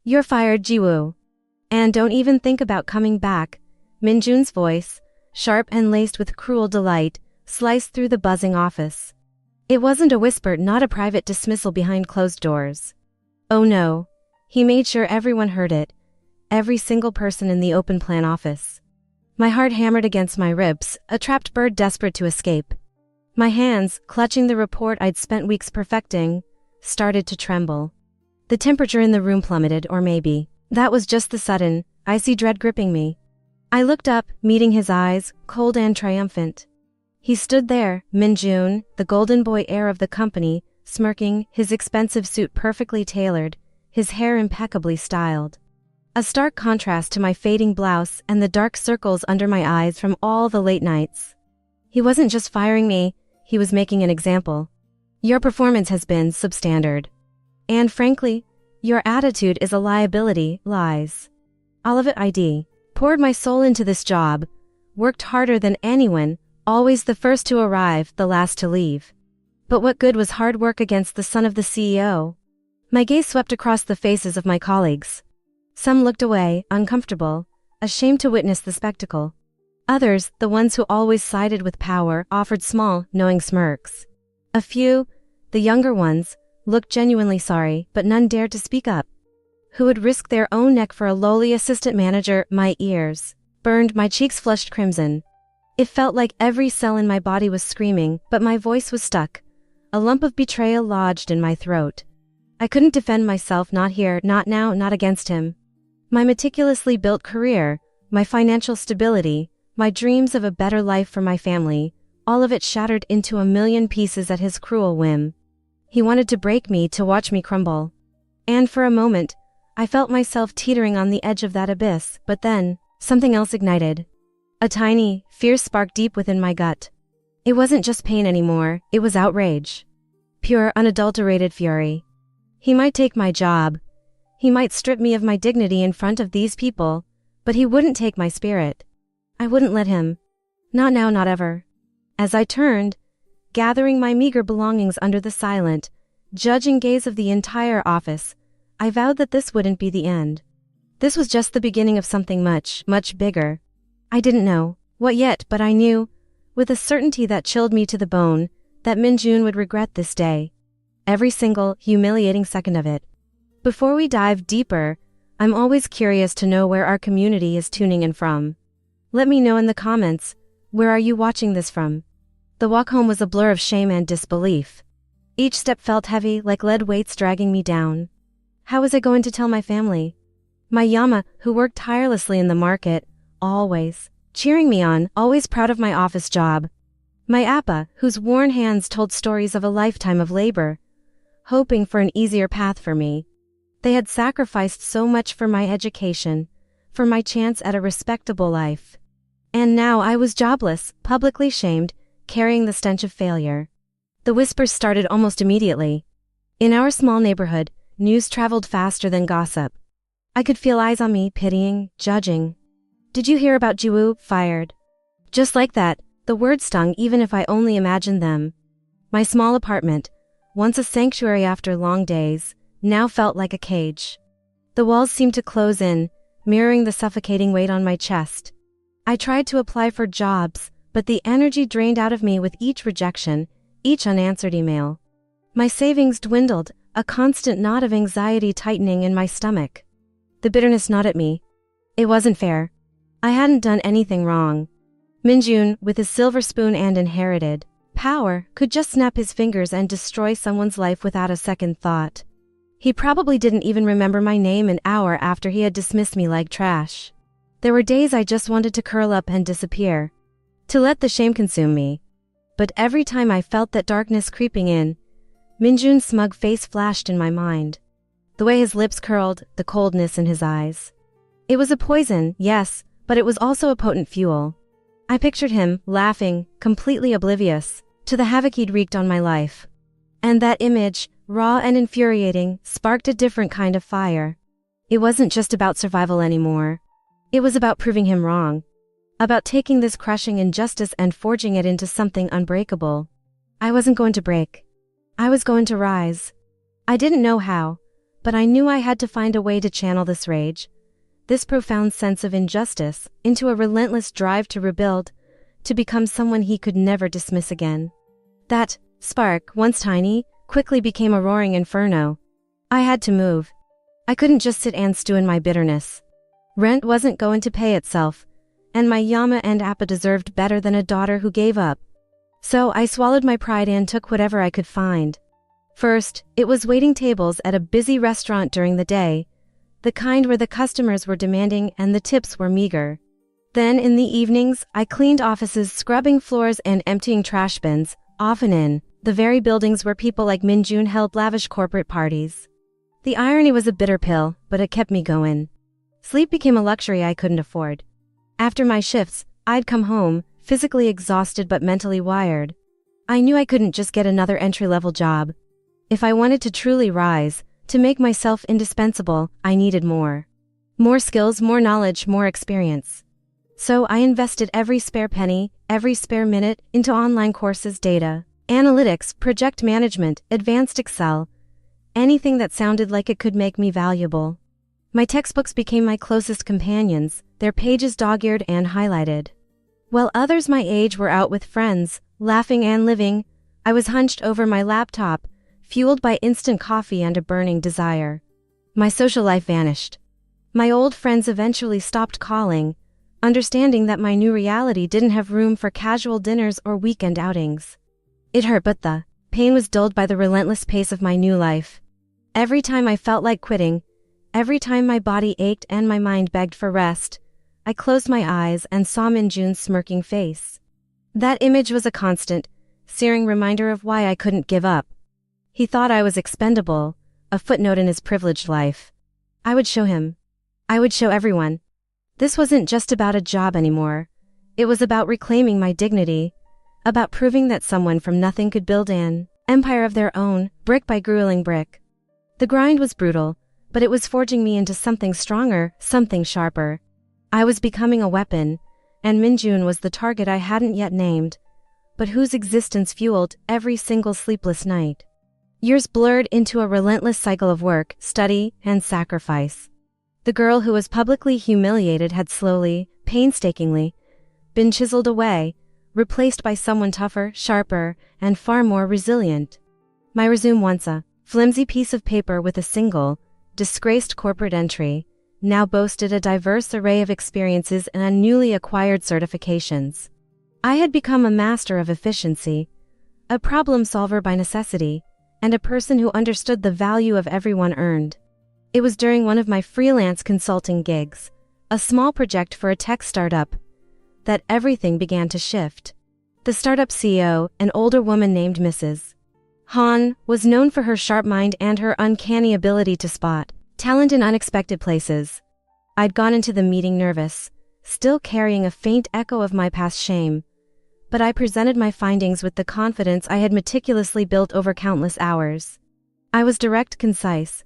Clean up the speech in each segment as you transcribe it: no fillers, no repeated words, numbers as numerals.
You're fired, Jiwoo. And don't even think about coming back. Minjun's voice, sharp and laced with cruel delight, sliced through the buzzing office. It wasn't a whisper, not a private dismissal behind closed doors. Oh no. He made sure everyone heard it. Every single person in the open plan office. My heart hammered against my ribs, a trapped bird desperate to escape. My hands, clutching the report I'd spent weeks perfecting, started to tremble. The temperature in the room plummeted, or maybe that was just the sudden, icy dread gripping me. I looked up, meeting his eyes, cold and triumphant. He stood there, Minjun, the golden boy heir of the company, smirking, his expensive suit perfectly tailored, his hair impeccably styled. A stark contrast to my fading blouse and the dark circles under my eyes from all the late nights. He wasn't just firing me, he was making an example. Your performance has been substandard. And frankly, your attitude is a liability, lies. All of it ID. Poured my soul into this job, worked harder than anyone, always the first to arrive, the last to leave. But what good was hard work against the son of the CEO? My gaze swept across the faces of my colleagues. Some looked away, uncomfortable, ashamed to witness the spectacle. Others, the ones who always sided with power, offered small, knowing smirks. A few, the younger ones, looked genuinely sorry, but none dared to speak up. Who would risk their own neck for a lowly assistant manager? My ears burned, my cheeks flushed crimson. It felt like every cell in my body was screaming, but my voice was stuck. A lump of betrayal lodged in my throat. I couldn't defend myself, not here, not now, not against him. My meticulously built career, my financial stability, my dreams of a better life for my family, all of it shattered into a million pieces at his cruel whim. He wanted to break me, to watch me crumble. And for a moment, I felt myself teetering on the edge of that abyss, but then, something else ignited. A tiny, fierce spark deep within my gut. It wasn't just pain anymore, it was outrage. Pure, unadulterated fury. He might take my job. He might strip me of my dignity in front of these people, but he wouldn't take my spirit. I wouldn't let him. Not now, not ever. As I turned, gathering my meager belongings under the silent, judging gaze of the entire office, I vowed that this wouldn't be the end. This was just the beginning of something much, much bigger. I didn't know what yet, but I knew, with a certainty that chilled me to the bone, that Minjun would regret this day. Every single, humiliating second of it. Before we dive deeper, I'm always curious to know where our community is tuning in from. Let me know in the comments, where are you watching this from? The walk home was a blur of shame and disbelief. Each step felt heavy, like lead weights dragging me down. How was I going to tell my family? My Yama, who worked tirelessly in the market, always cheering me on, always proud of my office job. My Appa, whose worn hands told stories of a lifetime of labor, hoping for an easier path for me. They had sacrificed so much for my education, for my chance at a respectable life. And now I was jobless, publicly shamed, carrying the stench of failure. The whispers started almost immediately. In our small neighborhood, news traveled faster than gossip. I could feel eyes on me, pitying, judging. Did you hear about Jiwoo, fired? Just like that, the words stung even if I only imagined them. My small apartment, once a sanctuary after long days, now felt like a cage. The walls seemed to close in, mirroring the suffocating weight on my chest. I tried to apply for jobs, but the energy drained out of me with each rejection, each unanswered email. My savings dwindled, a constant knot of anxiety tightening in my stomach. The bitterness gnawed at me. It wasn't fair. I hadn't done anything wrong. Minjun, with his silver spoon and inherited power, could just snap his fingers and destroy someone's life without a second thought. He probably didn't even remember my name an hour after he had dismissed me like trash. There were days I just wanted to curl up and disappear, to let the shame consume me. But every time I felt that darkness creeping in, Minjun's smug face flashed in my mind. The way his lips curled, the coldness in his eyes. It was a poison, yes, but it was also a potent fuel. I pictured him, laughing, completely oblivious to the havoc he'd wreaked on my life. And that image, raw and infuriating, sparked a different kind of fire. It wasn't just about survival anymore. It was about proving him wrong. About taking this crushing injustice and forging it into something unbreakable. I wasn't going to break. I was going to rise. I didn't know how, But I knew I had to find a way to channel this rage, this profound sense of injustice, into a relentless drive to rebuild, to become someone he could never dismiss again. That spark, once tiny, quickly became a roaring inferno. I had to move. I couldn't just sit and stew in my bitterness. Rent wasn't going to pay itself, and my Yama and Appa deserved better than a daughter who gave up. So I swallowed my pride and took whatever I could find. First, it was waiting tables at a busy restaurant during the day, the kind where the customers were demanding and the tips were meager. Then in the evenings, I cleaned offices, scrubbing floors and emptying trash bins, often in the very buildings where people like Minjun held lavish corporate parties. The irony was a bitter pill, but it kept me going. Sleep became a luxury I couldn't afford. After my shifts, I'd come home, physically exhausted but mentally wired. I knew I couldn't just get another entry-level job. If I wanted to truly rise, to make myself indispensable, I needed more. More skills, more knowledge, more experience. So I invested every spare penny, every spare minute, into online courses, data, analytics, project management, advanced Excel, anything that sounded like it could make me valuable. My textbooks became my closest companions, their pages dog-eared and highlighted. While others my age were out with friends, laughing and living, I was hunched over my laptop, fueled by instant coffee and a burning desire. My social life vanished. My old friends eventually stopped calling, understanding that my new reality didn't have room for casual dinners or weekend outings. It hurt, but the pain was dulled by the relentless pace of my new life. Every time I felt like quitting, every time my body ached and my mind begged for rest, I closed my eyes and saw Minjun's smirking face. That image was a constant, searing reminder of why I couldn't give up. He thought I was expendable, a footnote in his privileged life. I would show him. I would show everyone. This wasn't just about a job anymore. It was about reclaiming my dignity, about proving that someone from nothing could build an empire of their own, brick by grueling brick. The grind was brutal, but it was forging me into something stronger, something sharper. I was becoming a weapon, and Minjun was the target I hadn't yet named, but whose existence fueled every single sleepless night. Years blurred into a relentless cycle of work, study, and sacrifice. The girl who was publicly humiliated had slowly, painstakingly, been chiseled away, replaced by someone tougher, sharper, and far more resilient. My resume, once a flimsy piece of paper with a single, disgraced corporate entry, now boasted a diverse array of experiences and newly acquired certifications. I had become a master of efficiency, a problem solver by necessity, and a person who understood the value of every one earned. It was during one of my freelance consulting gigs, a small project for a tech startup, that everything began to shift. The startup CEO, an older woman named Mrs. Han, was known for her sharp mind and her uncanny ability to spot talent in unexpected places. I'd gone into the meeting nervous, still carrying a faint echo of my past shame, but I presented my findings with the confidence I had meticulously built over countless hours. I was direct, concise,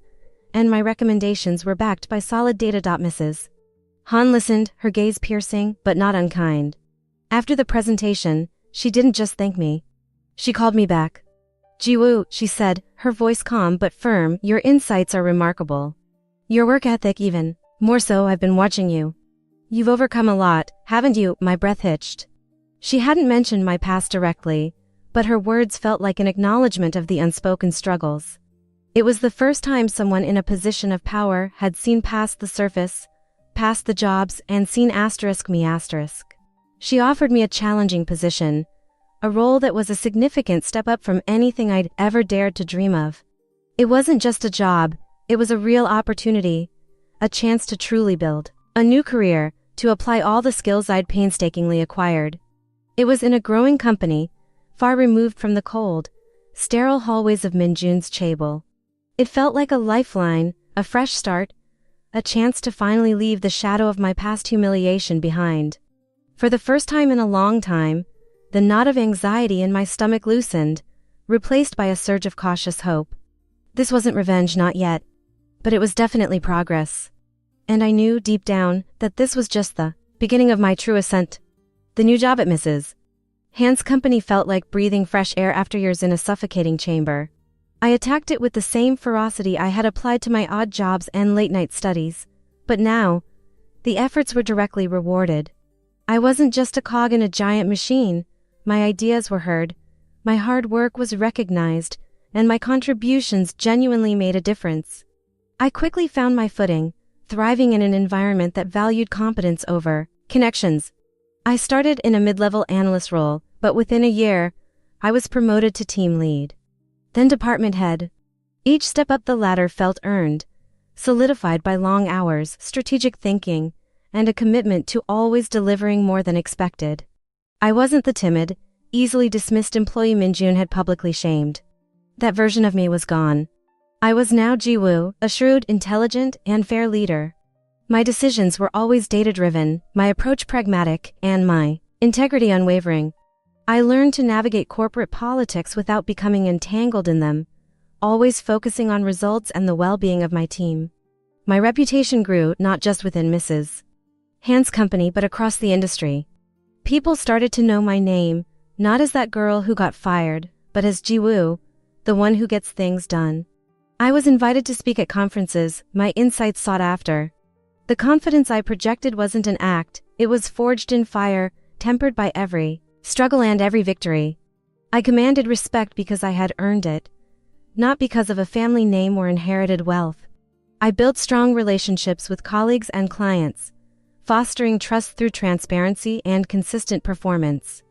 and my recommendations were backed by solid data. Mrs. Han listened, her gaze piercing, but not unkind. After the presentation, she didn't just thank me. She called me back. "Jiwoo," she said, her voice calm but firm, "your insights are remarkable. Your work ethic even more so. I've been watching you. You've overcome a lot, haven't you?" My breath hitched. She hadn't mentioned my past directly, but her words felt like an acknowledgement of the unspoken struggles. It was the first time someone in a position of power had seen past the surface, past the jobs, and seen me. She offered me a challenging position, a role that was a significant step up from anything I'd ever dared to dream of. It wasn't just a job, it was a real opportunity, a chance to truly build a new career, to apply all the skills I'd painstakingly acquired. It was in a growing company, far removed from the cold, sterile hallways of Minjun's chaebol. It felt like a lifeline, a fresh start, a chance to finally leave the shadow of my past humiliation behind. For the first time in a long time, the knot of anxiety in my stomach loosened, replaced by a surge of cautious hope. This wasn't revenge, not yet, but it was definitely progress. And I knew deep down that this was just the beginning of my true ascent. The new job at Mrs. Han's company felt like breathing fresh air after years in a suffocating chamber. I attacked it with the same ferocity I had applied to my odd jobs and late-night studies. But now, the efforts were directly rewarded. I wasn't just a cog in a giant machine. My ideas were heard, my hard work was recognized, and my contributions genuinely made a difference. I quickly found my footing, thriving in an environment that valued competence over connections. I started in a mid-level analyst role, but within a year, I was promoted to team lead. Then department head. Each step up the ladder felt earned, solidified by long hours, strategic thinking, and a commitment to always delivering more than expected. I wasn't the timid, easily dismissed employee Minjun had publicly shamed. That version of me was gone. I was now Jiwoo, a shrewd, intelligent, and fair leader. My decisions were always data-driven, my approach pragmatic, and my integrity unwavering. I learned to navigate corporate politics without becoming entangled in them, always focusing on results and the well-being of my team. My reputation grew not just within Mrs. Han's company but across the industry. People started to know my name, not as that girl who got fired, but as Jiwoo, the one who gets things done. I was invited to speak at conferences, my insights sought after. The confidence I projected wasn't an act, it was forged in fire, tempered by every struggle and every victory. I commanded respect because I had earned it, not because of a family name or inherited wealth. I built strong relationships with colleagues and clients, fostering trust through transparency and consistent performance.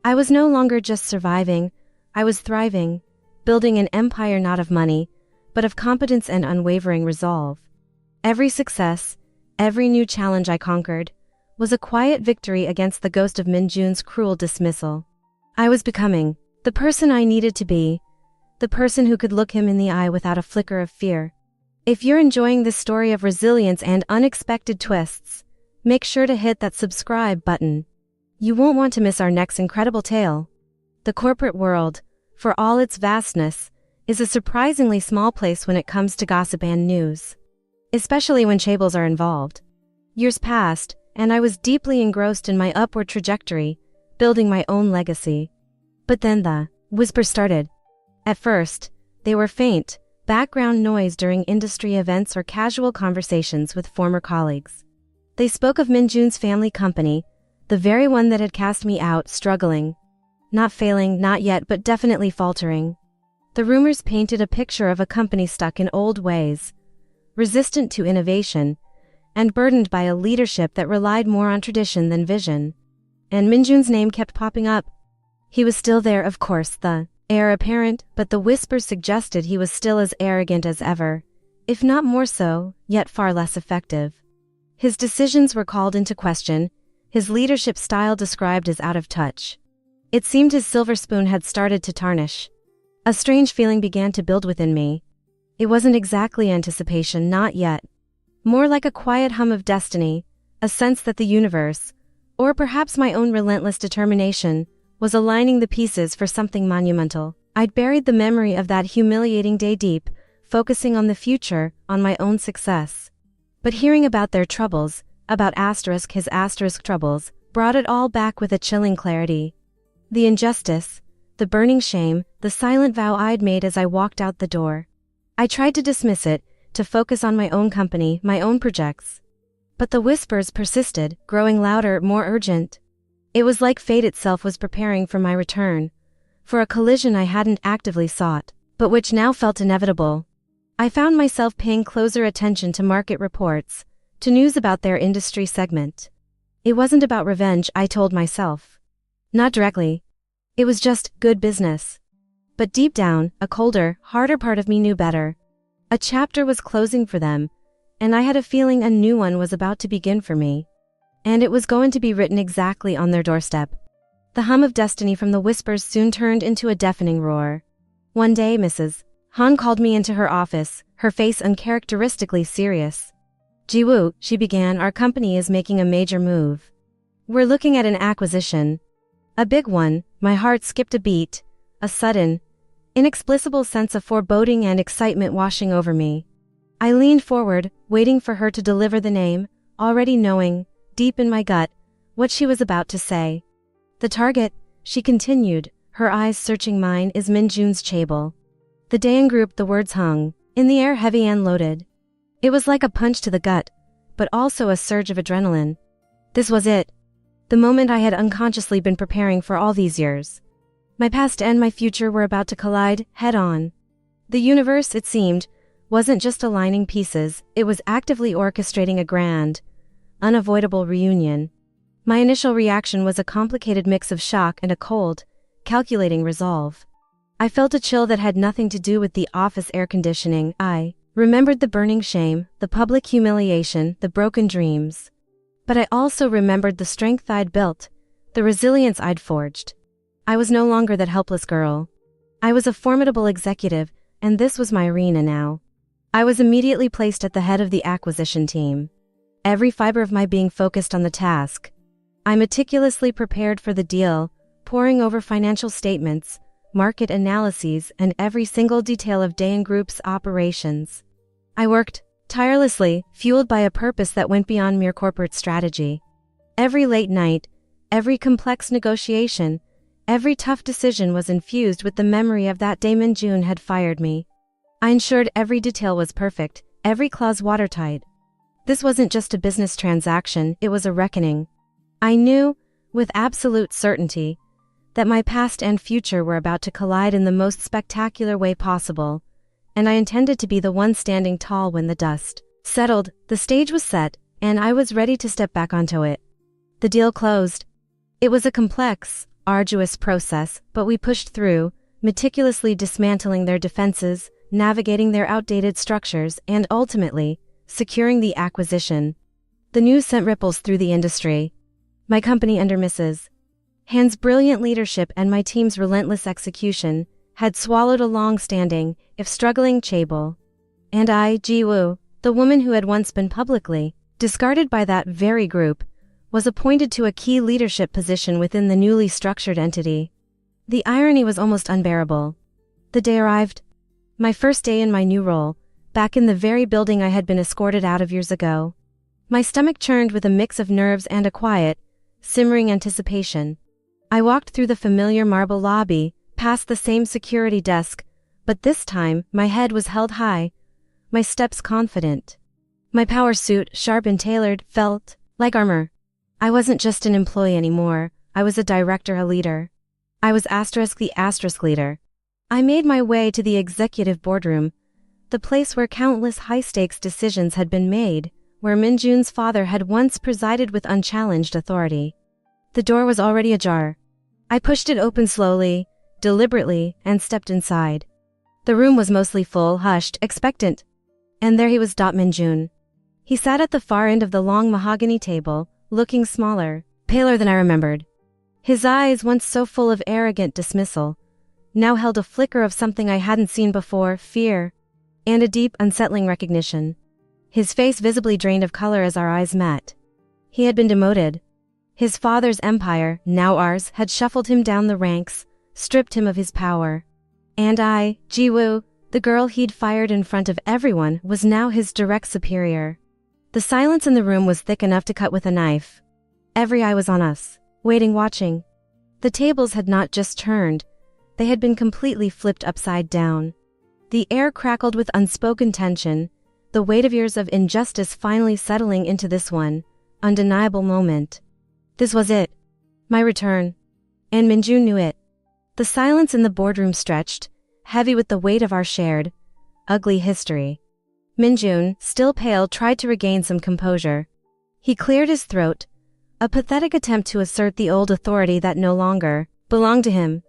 I was no longer just surviving, I was thriving, building an empire not of money, but of competence and unwavering resolve. Every success, every new challenge I conquered, was a quiet victory against the ghost of Minjun's cruel dismissal. I was becoming the person I needed to be, the person who could look him in the eye without a flicker of fear. If you're enjoying this story of resilience and unexpected twists, make sure to hit that subscribe button. You won't want to miss our next incredible tale. The corporate world, for all its vastness, is a surprisingly small place when it comes to gossip and news. Especially when chaebols are involved. Years passed, and I was deeply engrossed in my upward trajectory, building my own legacy. But then the whispers started. At first, they were faint, background noise during industry events or casual conversations with former colleagues. They spoke of Minjun's family company, the very one that had cast me out, struggling. Not failing, not yet, but definitely faltering. The rumors painted a picture of a company stuck in old ways, resistant to innovation, and burdened by a leadership that relied more on tradition than vision. And Minjun's name kept popping up. He was still there, of course, the heir apparent, but the whispers suggested he was still as arrogant as ever, if not more so, yet far less effective. His decisions were called into question, his leadership style described as out of touch. It seemed his silver spoon had started to tarnish. A strange feeling began to build within me. It wasn't exactly anticipation, not yet. More like a quiet hum of destiny, a sense that the universe, or perhaps my own relentless determination, was aligning the pieces for something monumental. I'd buried the memory of that humiliating day deep, focusing on the future, on my own success. But hearing about their troubles, about his troubles, brought it all back with a chilling clarity. The injustice, the burning shame, the silent vow I'd made as I walked out the door. I tried to dismiss it, to focus on my own company, my own projects. But the whispers persisted, growing louder, more urgent. It was like fate itself was preparing for my return, for a collision I hadn't actively sought, but which now felt inevitable. I found myself paying closer attention to market reports, to news about their industry segment. It wasn't about revenge, I told myself. Not directly. It was just good business. But deep down, a colder, harder part of me knew better. A chapter was closing for them, and I had a feeling a new one was about to begin for me. And it was going to be written exactly on their doorstep. The hum of destiny from the whispers soon turned into a deafening roar. One day Mrs. Han called me into her office, her face uncharacteristically serious. "Jiwoo," she began, "our company is making a major move. We're looking at an acquisition. A big one." My heart skipped a beat, a sudden, inexplicable sense of foreboding and excitement washing over me. I leaned forward, waiting for her to deliver the name, already knowing, deep in my gut, what she was about to say. "The target," she continued, her eyes searching mine, "is Minjun's chaebol. The Dayan Group, the words hung in the air, heavy and loaded. It was like a punch to the gut, but also a surge of adrenaline. This was it. The moment I had unconsciously been preparing for all these years. My past and my future were about to collide, head-on. The universe, it seemed, wasn't just aligning pieces, it was actively orchestrating a grand, unavoidable reunion. My initial reaction was a complicated mix of shock and a cold, calculating resolve. I felt a chill that had nothing to do with the office air conditioning. I remembered the burning shame, the public humiliation, the broken dreams. But I also remembered the strength I'd built, the resilience I'd forged. I was no longer that helpless girl. I was a formidable executive, and this was my arena now. I was immediately placed at the head of the acquisition team. Every fiber of my being focused on the task. I meticulously prepared for the deal, poring over financial statements, market analyses, and every single detail of Dayan Group's operations. I worked tirelessly, fueled by a purpose that went beyond mere corporate strategy. Every late night, every complex negotiation, every tough decision was infused with the memory of that day Min-jun had fired me. I ensured every detail was perfect, every clause watertight. This wasn't just a business transaction, it was a reckoning. I knew, with absolute certainty, that my past and future were about to collide in the most spectacular way possible, and I intended to be the one standing tall when the dust settled. The stage was set, and I was ready to step back onto it. The deal closed. It was a complex, arduous process, but we pushed through, meticulously dismantling their defenses, navigating their outdated structures, and ultimately, securing the acquisition. The news sent ripples through the industry. My company under Mrs. Han's brilliant leadership and my team's relentless execution had swallowed a long-standing, if struggling, chaebol. And I, Ji-woo, the woman who had once been publicly discarded by that very group, was appointed to a key leadership position within the newly structured entity. The irony was almost unbearable. The day arrived. My first day in my new role, back in the very building I had been escorted out of years ago. My stomach churned with a mix of nerves and a quiet, simmering anticipation. I walked through the familiar marble lobby, past the same security desk, but this time, my head was held high, my steps confident. My power suit, sharp and tailored, felt like armor. I wasn't just an employee anymore, I was a director, a leader. I was the asterisk leader. I made my way to the executive boardroom, the place where countless high-stakes decisions had been made, where Min-jun's father had once presided with unchallenged authority. The door was already ajar. I pushed it open slowly, deliberately, and stepped inside. The room was mostly full, hushed, expectant. And there he was, Min-jun. He sat at the far end of the long mahogany table, looking smaller, paler than I remembered. His eyes, once so full of arrogant dismissal, now held a flicker of something I hadn't seen before, fear, and a deep, unsettling recognition. His face visibly drained of color as our eyes met. He had been demoted. His father's empire, now ours, had shuffled him down the ranks, stripped him of his power. And I, Ji-woo, the girl he'd fired in front of everyone, was now his direct superior. The silence in the room was thick enough to cut with a knife. Every eye was on us, waiting, watching. The tables had not just turned, they had been completely flipped upside down. The air crackled with unspoken tension, the weight of years of injustice finally settling into this one, undeniable moment. This was it. My return. And Min-jun knew it. The silence in the boardroom stretched, heavy with the weight of our shared, ugly history. Min-jun, still pale, tried to regain some composure. He cleared his throat, a pathetic attempt to assert the old authority that no longer belonged to him.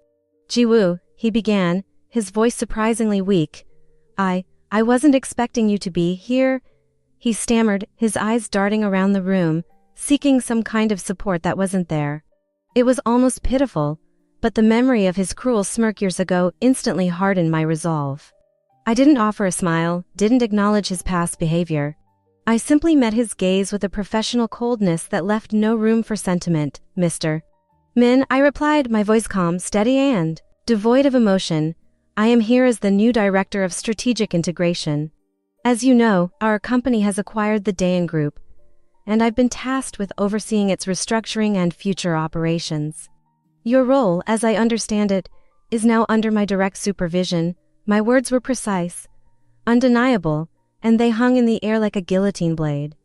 Ji-woo, he began, his voice surprisingly weak. I wasn't expecting you to be here, he stammered, his eyes darting around the room, seeking some kind of support that wasn't there. It was almost pitiful, but the memory of his cruel smirk years ago instantly hardened my resolve. I didn't offer a smile, didn't acknowledge his past behavior. I simply met his gaze with a professional coldness that left no room for sentiment. Mr. Min, I replied, my voice calm, steady, and devoid of emotion. I am here as the new director of strategic integration. As you know, our company has acquired the Dayan Group, and I've been tasked with overseeing its restructuring and future operations. Your role, as I understand it, is now under my direct supervision, My words were precise, undeniable, and they hung in the air like a guillotine blade.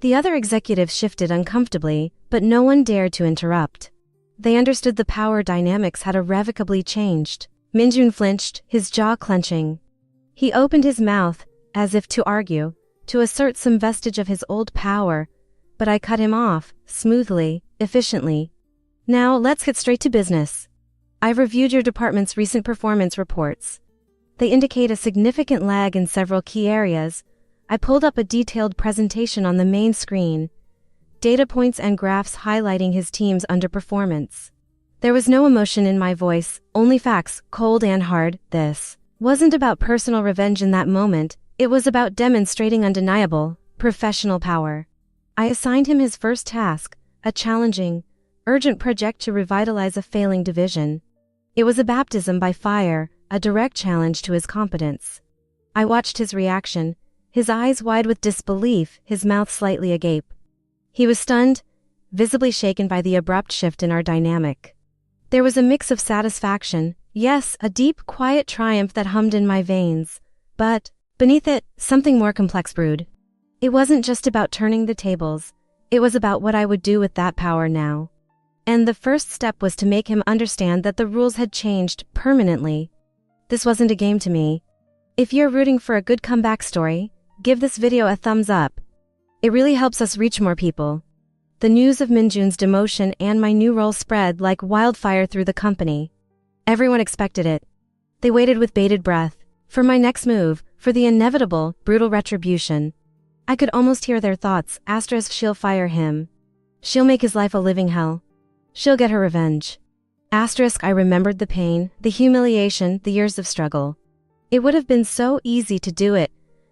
The other executives shifted uncomfortably, but no one dared to interrupt. They understood the power dynamics had irrevocably changed. Minjun flinched, his jaw clenching. He opened his mouth, as if to argue, to assert some vestige of his old power, but I cut him off, smoothly, efficiently. Now let's get straight to business. I've reviewed your department's recent performance reports. They indicate a significant lag in several key areas. I pulled up a detailed presentation on the main screen, data points and graphs highlighting his team's underperformance. There was no emotion in my voice, only facts, cold and hard. This wasn't about personal revenge in that moment, it was about demonstrating undeniable, professional power. I assigned him his first task, a challenging, urgent project to revitalize a failing division. It was a baptism by fire, a direct challenge to his competence. I watched his reaction, his eyes wide with disbelief, his mouth slightly agape. He was stunned, visibly shaken by the abrupt shift in our dynamic. There was a mix of satisfaction, yes, a deep, quiet triumph that hummed in my veins, but, beneath it, something more complex brewed. It wasn't just about turning the tables, it was about what I would do with that power now. And the first step was to make him understand that the rules had changed permanently. This wasn't a game to me. If you're rooting for a good comeback story, give this video a thumbs up. It really helps us reach more people. The news of Minjun's demotion and my new role spread like wildfire through the company. Everyone expected it. They waited with bated breath for my next move, for the inevitable, brutal retribution. I could almost hear their thoughts. She'll fire him. She'll make his life a living hell. She'll get her revenge. I remembered the pain, the humiliation, the years of struggle. It would have been so easy to do it,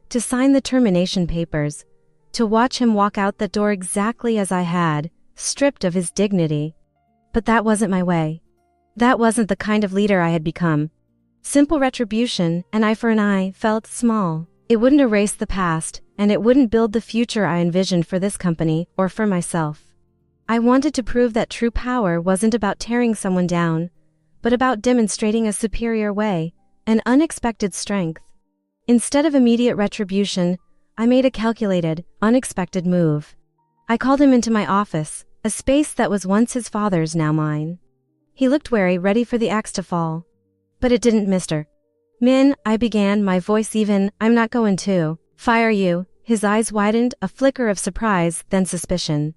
to sign the termination papers, to watch him walk out that door exactly as I had, stripped of his dignity. But that wasn't my way. That wasn't the kind of leader I had become. Simple retribution, an eye for an eye, felt small. It wouldn't erase the past, and it wouldn't build the future I envisioned for this company or for myself. I wanted to prove that true power wasn't about tearing someone down, but about demonstrating a superior way, an unexpected strength. Instead of immediate retribution, I made a calculated, unexpected move. I called him into my office, a space that was once his father's, now mine. He looked wary, ready for the axe to fall. But it didn't, Mr. Min, I began, my voice even. I'm not going to fire you. His eyes widened, a flicker of surprise, then suspicion.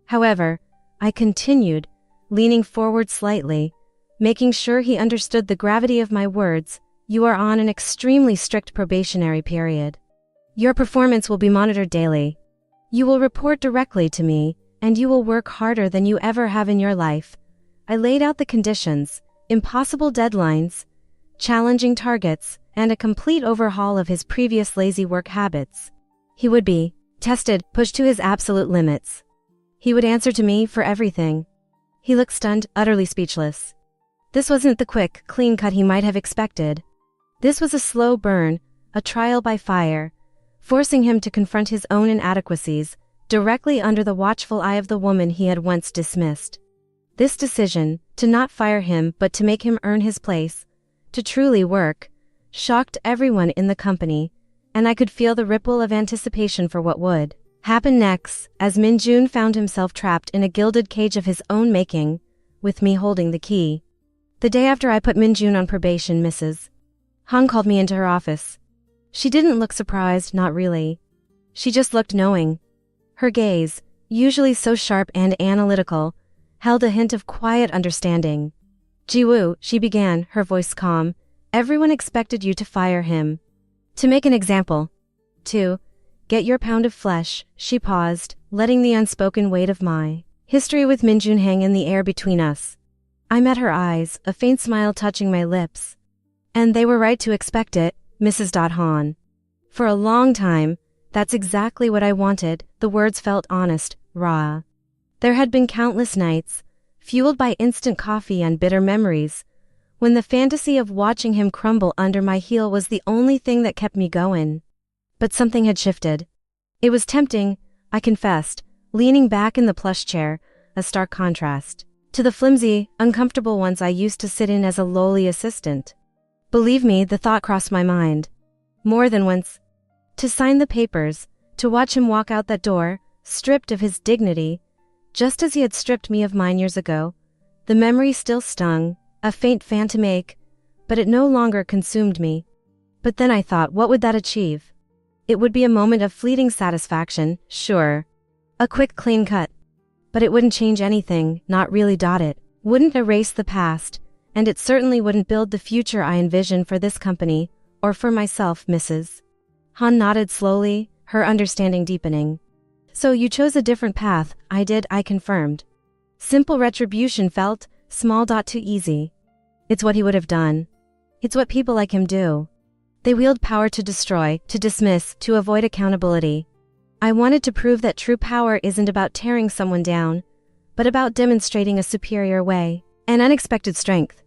However, I continued, leaning forward slightly, making sure he understood the gravity of my words. You are on an extremely strict probationary period. Your performance will be monitored daily. You will report directly to me, and you will work harder than you ever have in your life. I laid out the conditions, impossible deadlines, challenging targets, and a complete overhaul of his previous lazy work habits. He would be tested, pushed to his absolute limits. He would answer to me for everything. He looked stunned, utterly speechless. This wasn't the quick, clean cut he might have expected. This was a slow burn, a trial by fire, forcing him to confront his own inadequacies, directly under the watchful eye of the woman he had once dismissed. This decision, to not fire him but to make him earn his place, to truly work, shocked everyone in the company, and I could feel the ripple of anticipation for what would happen next, as Minjun found himself trapped in a gilded cage of his own making, with me holding the key. The day after I put Minjun on probation, Mrs. Hung called me into her office. She didn't look surprised, not really. She just looked knowing. Her gaze, usually so sharp and analytical, held a hint of quiet understanding. Jiwoo, she began, her voice calm, everyone expected you to fire him. To make an example. To get your pound of flesh, she paused, letting the unspoken weight of my history with Minjun hang in the air between us. I met her eyes, a faint smile touching my lips. And they were right to expect it, Mrs. Han. For a long time, that's exactly what I wanted. The words felt honest, raw. There had been countless nights, fueled by instant coffee and bitter memories, when the fantasy of watching him crumble under my heel was the only thing that kept me going. But something had shifted. It was tempting, I confessed, leaning back in the plush chair, a stark contrast to the flimsy, uncomfortable ones I used to sit in as a lowly assistant. Believe me, the thought crossed my mind. More than once. To sign the papers, to watch him walk out that door, stripped of his dignity, just as he had stripped me of mine years ago. The memory still stung, a faint phantom ache, but it no longer consumed me. But then I thought, what would that achieve? It would be a moment of fleeting satisfaction, sure. A quick clean cut. But it wouldn't change anything, not really. It wouldn't erase the past, and it certainly wouldn't build the future I envision for this company, or for myself, Mrs. Han nodded slowly, her understanding deepening. So you chose a different path. I did, I confirmed. Simple retribution felt small. Too easy. It's what he would have done. It's what people like him do. They wield power to destroy, to dismiss, to avoid accountability. I wanted to prove that true power isn't about tearing someone down, but about demonstrating a superior way, an unexpected strength.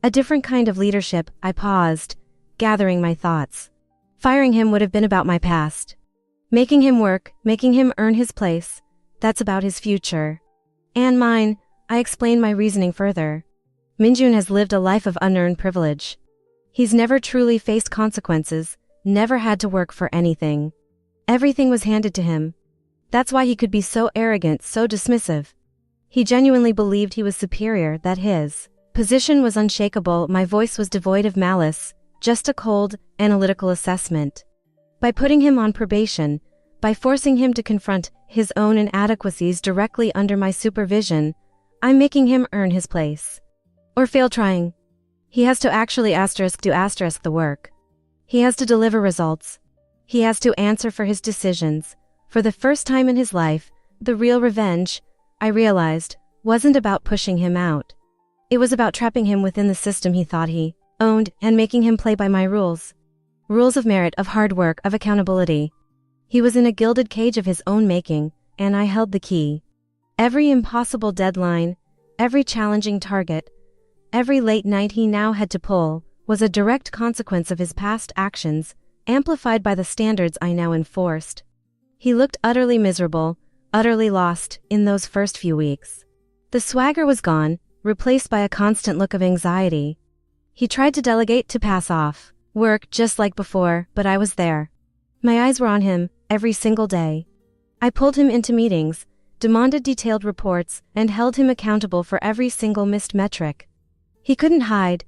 A different kind of leadership. I paused, gathering my thoughts. Firing him would have been about my past. Making him work, making him earn his place, that's about his future. And mine. I explained my reasoning further. Minjun has lived a life of unearned privilege. He's never truly faced consequences, never had to work for anything. Everything was handed to him. That's why he could be so arrogant, so dismissive. He genuinely believed he was superior, that his position was unshakable. My voice was devoid of malice, just a cold, analytical assessment. By putting him on probation, by forcing him to confront his own inadequacies directly under my supervision, I'm making him earn his place. Or fail trying. He has to actually do the work. He has to deliver results. He has to answer for his decisions. For the first time in his life, the real revenge, I realized, wasn't about pushing him out. It was about trapping him within the system he thought he owned and making him play by my rules. Rules of merit, of hard work, of accountability. He was in a gilded cage of his own making, and I held the key. Every impossible deadline, every challenging target, every late night he now had to pull, was a direct consequence of his past actions, amplified by the standards I now enforced. He looked utterly miserable, utterly lost, in those first few weeks. The swagger was gone, replaced by a constant look of anxiety. He tried to delegate, to pass off work just like before, but I was there. My eyes were on him, every single day. I pulled him into meetings, demanded detailed reports, and held him accountable for every single missed metric. He couldn't hide,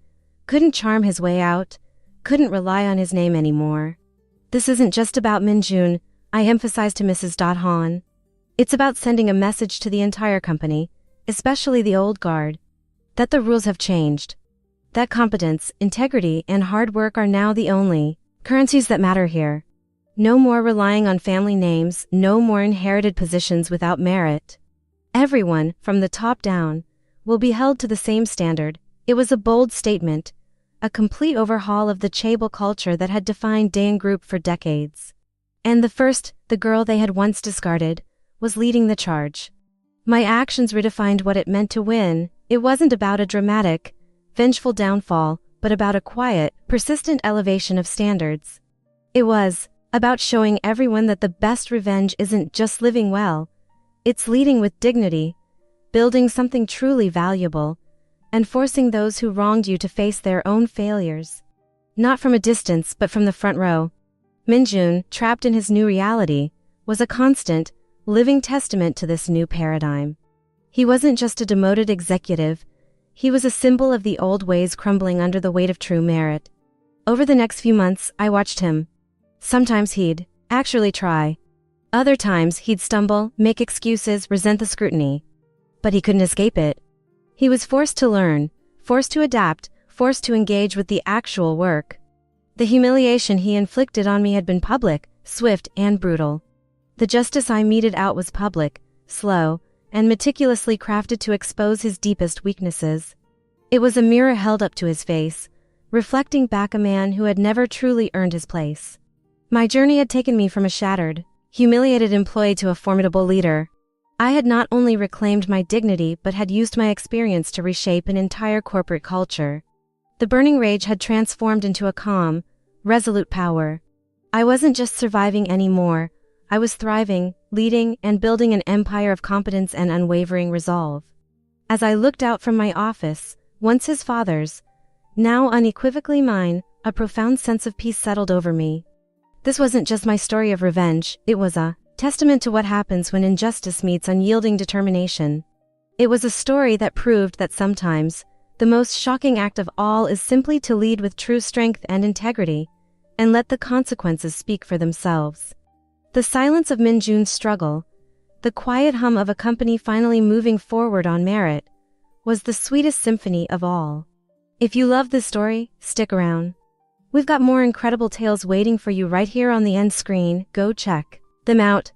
couldn't charm his way out, couldn't rely on his name anymore. This isn't just about Minjun, I emphasized to Mrs. Han. It's about sending a message to the entire company, especially the old guard, that the rules have changed. That competence, integrity, and hard work are now the only currencies that matter here. No more relying on family names, no more inherited positions without merit. Everyone, from the top down, will be held to the same standard. It was a bold statement, a complete overhaul of the chaebol culture that had defined Dayan Group for decades. And the girl they had once discarded, was leading the charge. My actions redefined what it meant to win. It wasn't about a dramatic, vengeful downfall, but about a quiet, persistent elevation of standards. It was about showing everyone that the best revenge isn't just living well, it's leading with dignity, building something truly valuable, and forcing those who wronged you to face their own failures. Not from a distance, but from the front row. Minjun, trapped in his new reality, was a constant, living testament to this new paradigm. He wasn't just a demoted executive, he was a symbol of the old ways crumbling under the weight of true merit. Over the next few months, I watched him. Sometimes he'd actually try. Other times he'd stumble, make excuses, resent the scrutiny. But he couldn't escape it. He was forced to learn, forced to adapt, forced to engage with the actual work. The humiliation he inflicted on me had been public, swift, and brutal. The justice I meted out was public, slow, and meticulously crafted to expose his deepest weaknesses. It was a mirror held up to his face, reflecting back a man who had never truly earned his place. My journey had taken me from a shattered, humiliated employee to a formidable leader. I had not only reclaimed my dignity but had used my experience to reshape an entire corporate culture. The burning rage had transformed into a calm, resolute power. I wasn't just surviving anymore, I was thriving, leading, and building an empire of competence and unwavering resolve. As I looked out from my office, once his father's, now unequivocally mine, a profound sense of peace settled over me. This wasn't just my story of revenge, it was a testament to what happens when injustice meets unyielding determination. It was a story that proved that sometimes, the most shocking act of all is simply to lead with true strength and integrity, and let the consequences speak for themselves. The silence of Minjun's struggle, the quiet hum of a company finally moving forward on merit, was the sweetest symphony of all. If you love this story, stick around. We've got more incredible tales waiting for you right here on the end screen. Go check them out.